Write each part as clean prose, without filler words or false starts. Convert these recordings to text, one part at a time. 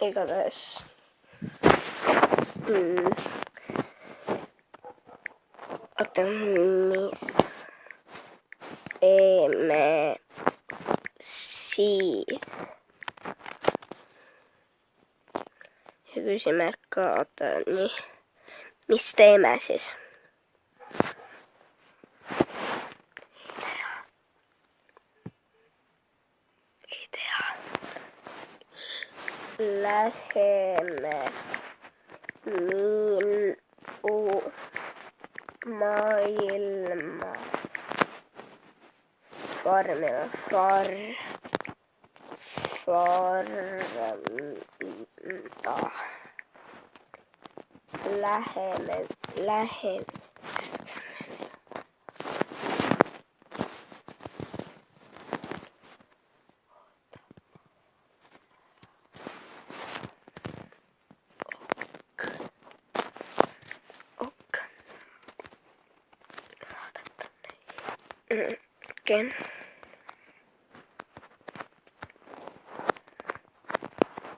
Igatahes oota, mis teeme siis? Ja küsimärk ka, oota, nii. Mis teeme siis? Ei tea. Läheme maailma farmima. Läheme. Okei.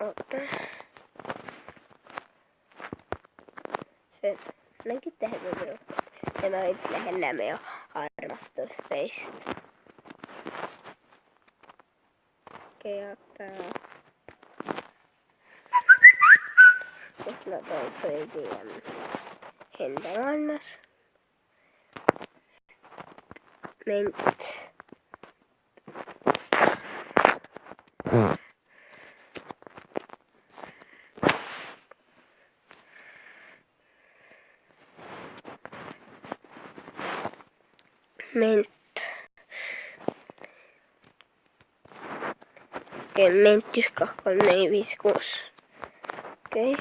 Oota. Se näkin tehdä minua. Ja mä lähennämme jo armastusteista. Okei, ottaa. Jos mä toin Freedien hentämannas. Ment. Okei, ment 1, 2, 3, 4, 5, 6. Okei.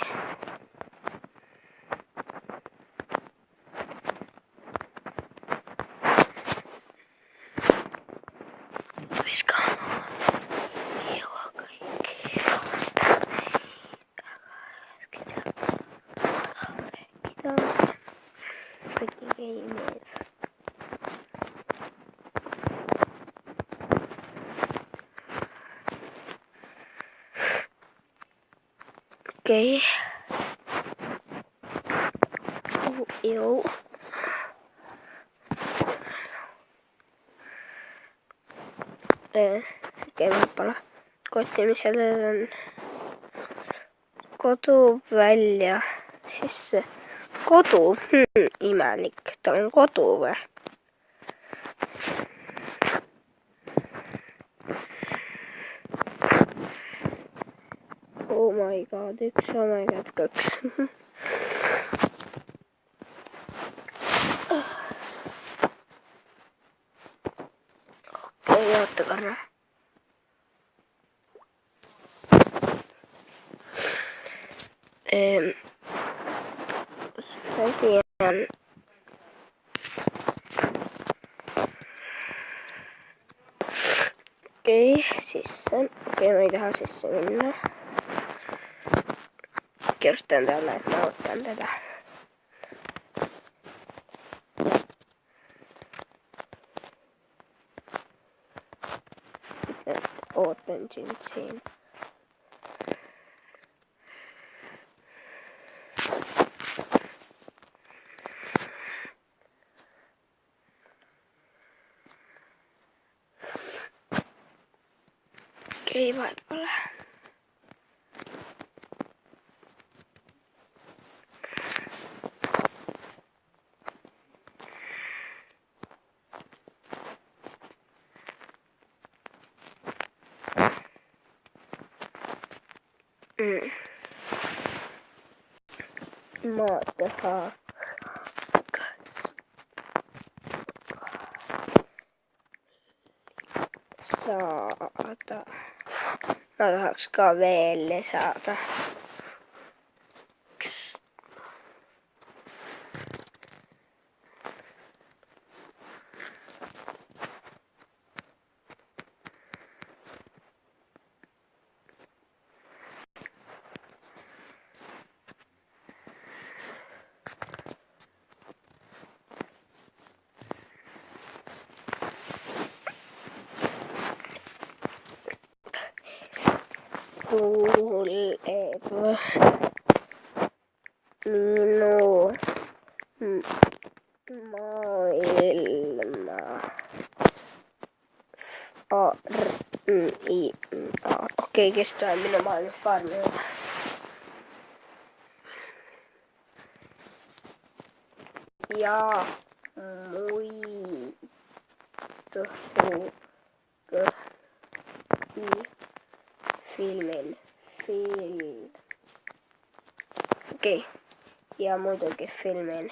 Okei. Joo. Kemppala. Koitti sieltä kotu välja. Siis se kotu. Imelik. Tää on kotu vai? Oh my god, 1, oh my god, 2. Okei, ottakaa. Freedien okei, sisään. Okei, mä ei tähän sisään mennä. Kirjoitan täällä, että mä otan tätä. Otan siinä. Okei, vaipalla. Maata. Saata. Mä tahaks kaveelle saata. kuuleb minu maailma okei, kes tuleb minu maailma farmima? Ja muidugi filmin. Okei, ja muidugi filmin.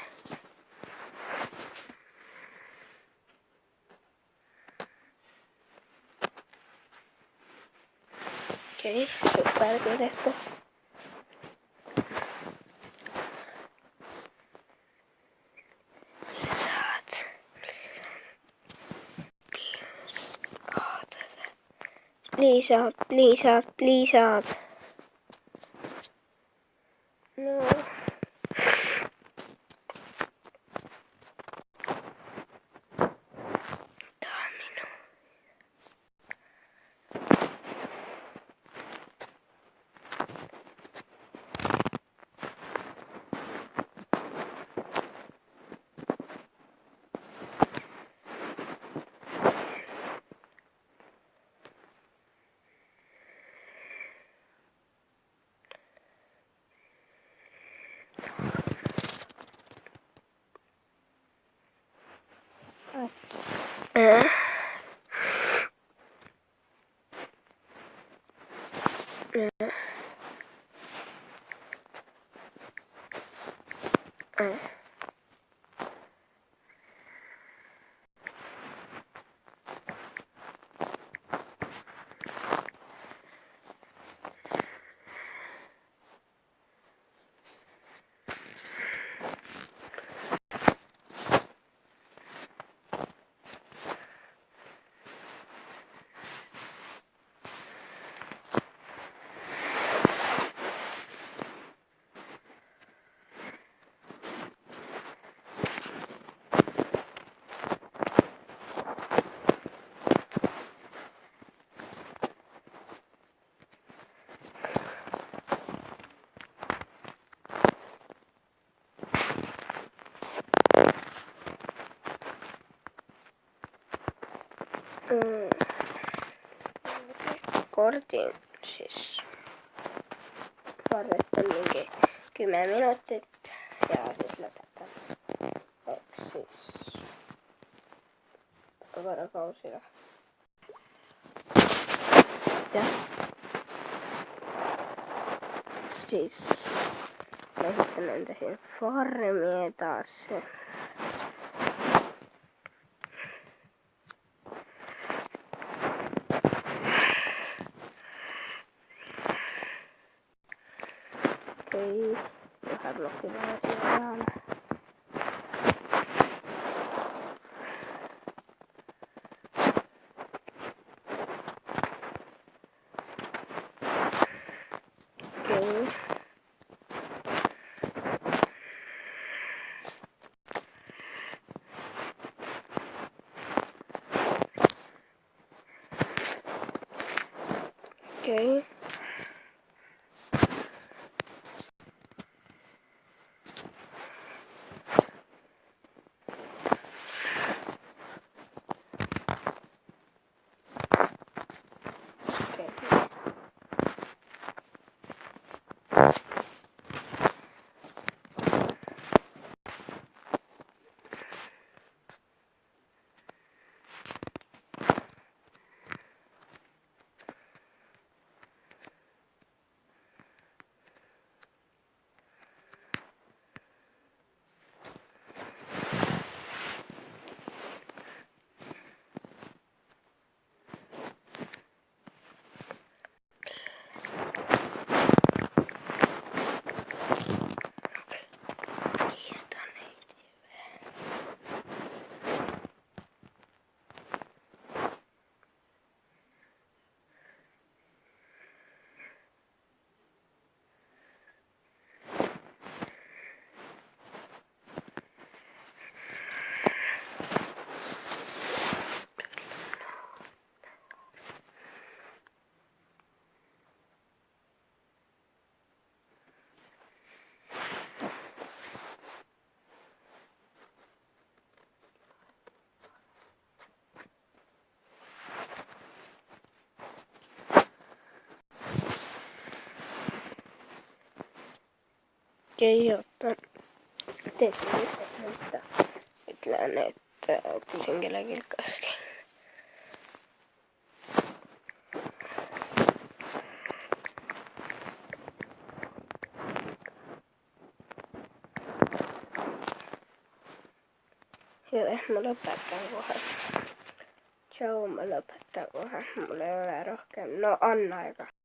Okei, superkirjastus. Liisab. No. Kordin siis arvetan mingi 10 minutit ja siis lõpetan. Eks siis korra pausile. Jah. Siis lähitan enda siin farmi edasi. Okei, ühe ploki peale siia peale. Okei. Okei. Okei, oota. Teetkö että ütlen, että kysyn kellelgi kaskin. Hyvä, mä lopetan kohan. Ciao, mä lopetan kohan. Mulla ei ole rohkeammin. No, anna aika.